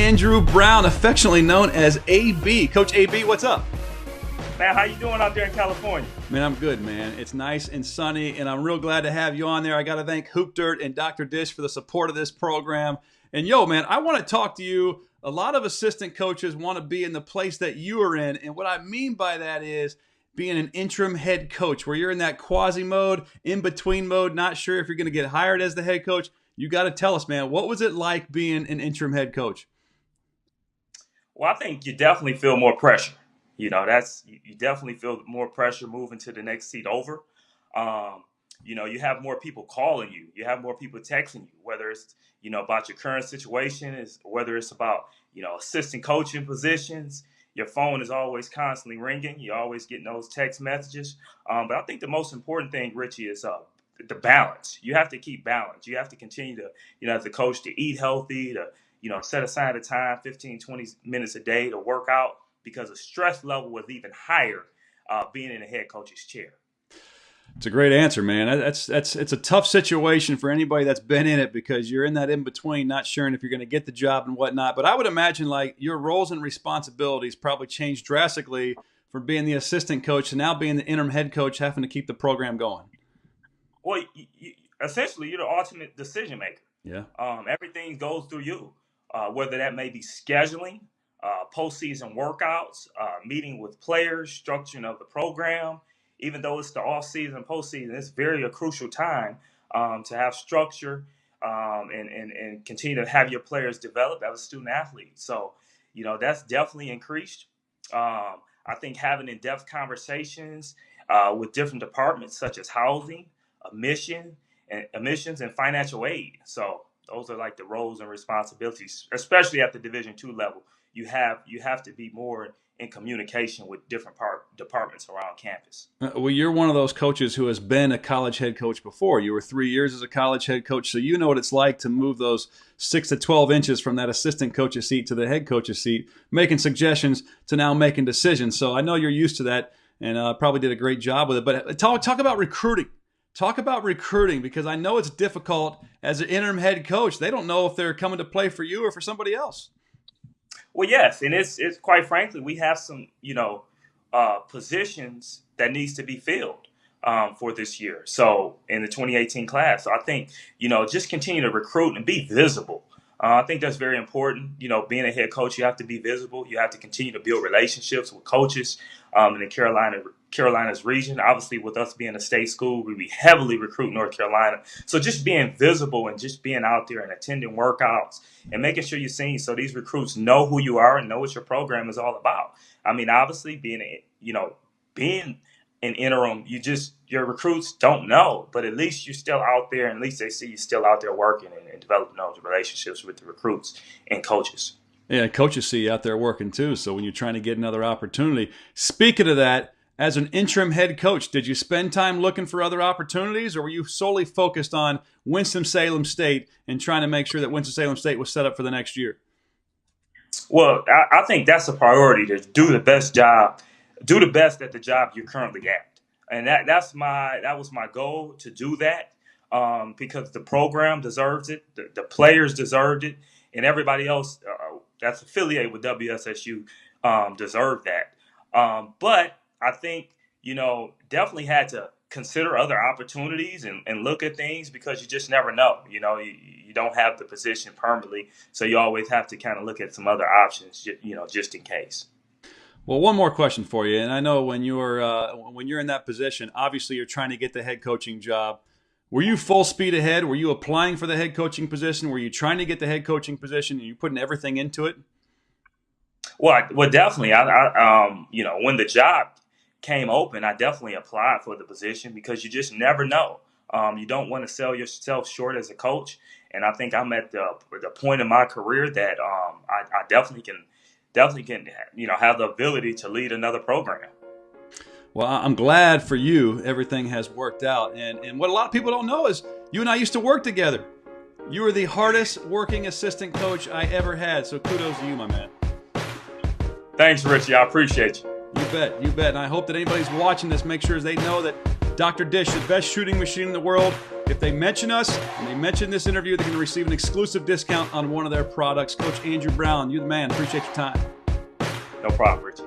Andrew Brown, affectionately known as AB. Coach AB, what's up? Man, how you doing out there in California? Man, I'm good, man. It's nice and sunny, and I'm real glad to have you on there. I got to thank Hoop Dirt and Dr. Dish for the support of this program. And yo, man, I want to talk to you. A lot of assistant coaches want to be in the place that you are in, and what I mean by that is being an interim head coach, where you're in that quasi mode, in between mode, not sure if you're going to get hired as the head coach. You got to tell us, man, what was it like being an interim head coach? Well, I think you definitely feel more pressure. You definitely feel more pressure moving to the next seat over. You have more people calling you. You have more people texting you, whether it's, about your current situation, whether it's about, assistant coaching positions. Your phone is always constantly ringing. You're always getting those text messages. But I think the most important thing, Richie, is the balance. You have to keep balance. You have to continue to, as a coach, to eat healthy, to, set aside the time, 15, 20 minutes a day to work out, because the stress level was even higher being in a head coach's chair. It's a great answer, man. It's a tough situation for anybody that's been in it, because you're in that in between, not sure if you're going to get the job and whatnot. But I would imagine like your roles and responsibilities probably changed drastically from being the assistant coach to now being the interim head coach, having to keep the program going. Well, essentially, you're the ultimate decision maker. Yeah. Everything goes through you, whether that may be scheduling, postseason workouts, meeting with players, structuring of the program. Even though it's the off-season, postseason, it's very a crucial time to have structure and continue to have your players develop as a student athlete. So, that's definitely increased. I think having in-depth conversations with different departments such as housing, admissions, and financial aid. So those are like the roles and responsibilities, especially at the Division II level. You have to be more in communication with different departments around campus. Well, you're one of those coaches who has been a college head coach before. You were 3 years as a college head coach, so you know what it's like to move those 6 to 12 inches from that assistant coach's seat to the head coach's seat, making suggestions to now making decisions. So I know you're used to that, and probably did a great job with it. But talk about recruiting. Talk about recruiting, because I know it's difficult as an interim head coach. They don't know if they're coming to play for you or for somebody else. Well, yes, and it's quite frankly, we have some, positions that needs to be filled for this year. So in the 2018 class, so I think, just continue to recruit and be visible. I think that's very important. Being a head coach, you have to be visible. You have to continue to build relationships with coaches in the Carolinas region. Obviously, with us being a state school, we heavily recruit North Carolina. So just being visible and just being out there and attending workouts and making sure you're seen so these recruits know who you are and know what your program is all about. I mean, obviously, being an interim, your recruits don't know, but at least you're still out there, and at least they see you still out there working and developing those relationships with the recruits and coaches. Yeah, coaches see you out there working too. So when you're trying to get another opportunity, speaking of that, as an interim head coach, did you spend time looking for other opportunities, or were you solely focused on Winston-Salem State and trying to make sure that Winston-Salem State was set up for the next year? Well, I think that's a priority, to do the best at the job you're currently at. And that was my goal, to do that, because the program deserves it, the players deserved it, and everybody else that's affiliated with WSSU deserved that. But I think, definitely had to consider other opportunities and look at things, because you just never know. You don't have the position permanently, so you always have to kind of look at some other options, just in case. Well, one more question for you, and I know when you're in that position, obviously you're trying to get the head coaching job. Were you full speed ahead? Were you applying for the head coaching position? Were you trying to get the head coaching position and you putting everything into it? Well, definitely. When the job came open, I definitely applied for the position, because you just never know. You don't want to sell yourself short as a coach, and I think I'm at the point in my career that I definitely can have the ability to lead another program. Well, I'm glad for you everything has worked out. And what a lot of people don't know is you and I used to work together. You were the hardest working assistant coach I ever had. So kudos to you, my man. Thanks, Richie. I appreciate you. You bet. And I hope that anybody's watching this, make sure they know that Dr. Dish, the best shooting machine in the world, If they mention us and they mention this interview, they're going to receive an exclusive discount on one of their products. Coach Andrew Brown, you're the man. Appreciate your time. No problem, Richie.